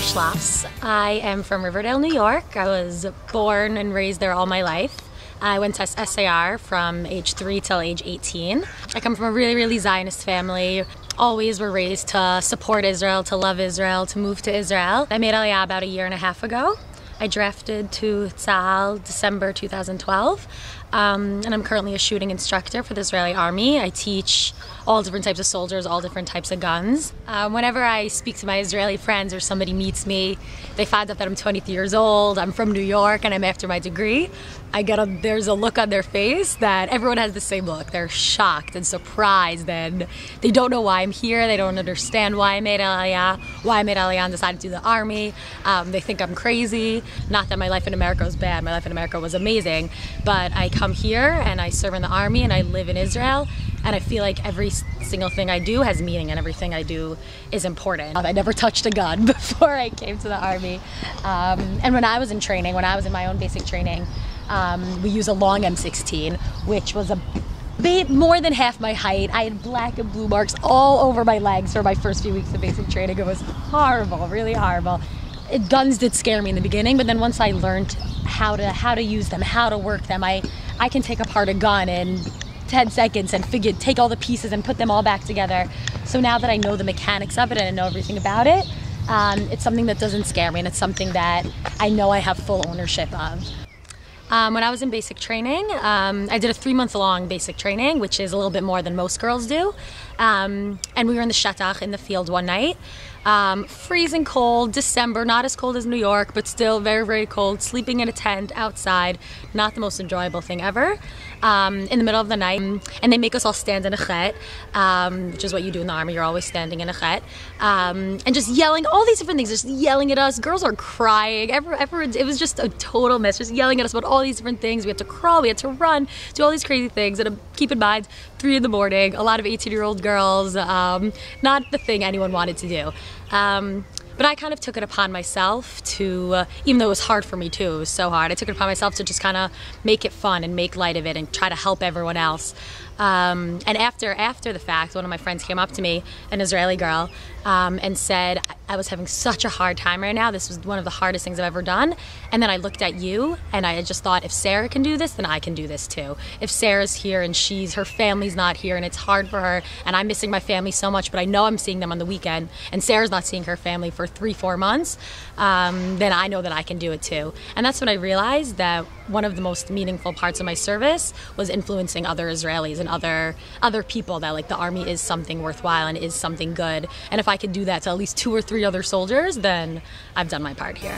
Schloss. I am from Riverdale, New York. I was born and raised there all my life. I went to SAR from age 3 till age 18. I come from a really Zionist family. Always were raised to support Israel, to love Israel, to move to Israel. I made Aliyah about 1.5 years ago. I drafted to Tzahal December 2012. And I'm currently a shooting instructor for the Israeli army. I teach all different types of soldiers, all different types of guns. Whenever I speak to my Israeli friends or somebody meets me, they find out that I'm 23 years old, I'm from New York, and I'm after my degree. There's a look on their face that everyone has the same look. They're shocked and surprised, and they don't know why I'm here. They don't understand why I made Aliyah, and decided to do the army. They think I'm crazy. Not that my life in America was bad. My life in America was amazing, but I come here and I serve in the army and I live in Israel, and I feel like every single thing I do has meaning and everything I do is important. I never touched a gun before I came to the army. And when I was in training, when I was in my own basic training, we used a long M16, which was a bit more than half my height. I had black and blue marks all over my legs for my first few weeks of basic training. It was horrible, really horrible. Guns did scare me in the beginning, but then once I learned how to use them, how to work them, I can take apart a gun in 10 seconds and take all the pieces and put them all back together. So now that I know the mechanics of it and I know everything about it, it's something that doesn't scare me, and it's something that I know I have full ownership of. When I was in basic training, I did a 3-month-long basic training, which is a little bit more than most girls do. And we were in the Shatach, in the field one night. Freezing cold, December, not as cold as New York, but still very cold, sleeping in a tent outside, not the most enjoyable thing ever. In the middle of the night, and they make us all stand in a chet, which is what you do in the army, you're always standing in a chet, and just yelling, all these different things, just yelling at us. Girls are crying, it was just a total mess, just yelling at us about all these different things. We had to crawl, we had to run, do all these crazy things, and keep in mind, 3 in the morning, a lot of 18-year-old girls, not the thing anyone wanted to do. But I kind of took it upon myself to, even though it was hard for me too, it was so hard, I took it upon myself to just kind of make it fun and make light of it and try to help everyone else. And after the fact, one of my friends came up to me, an Israeli girl, and said, I was having such a hard time right now. This was one of the hardest things I've ever done. And then I looked at you and I just thought, if Sarah can do this, then I can do this too. If Sarah's here and her family's not here and it's hard for her, and I'm missing my family so much, but I know I'm seeing them on the weekend, and Sarah's not seeing her family for 3-4 months, then I know that I can do it too. And that's when I realized that one of the most meaningful parts of my service was influencing other Israelis and other people, that like the army is something worthwhile and is something good. And if I could do that to at least 2 or 3 other soldiers, then I've done my part here.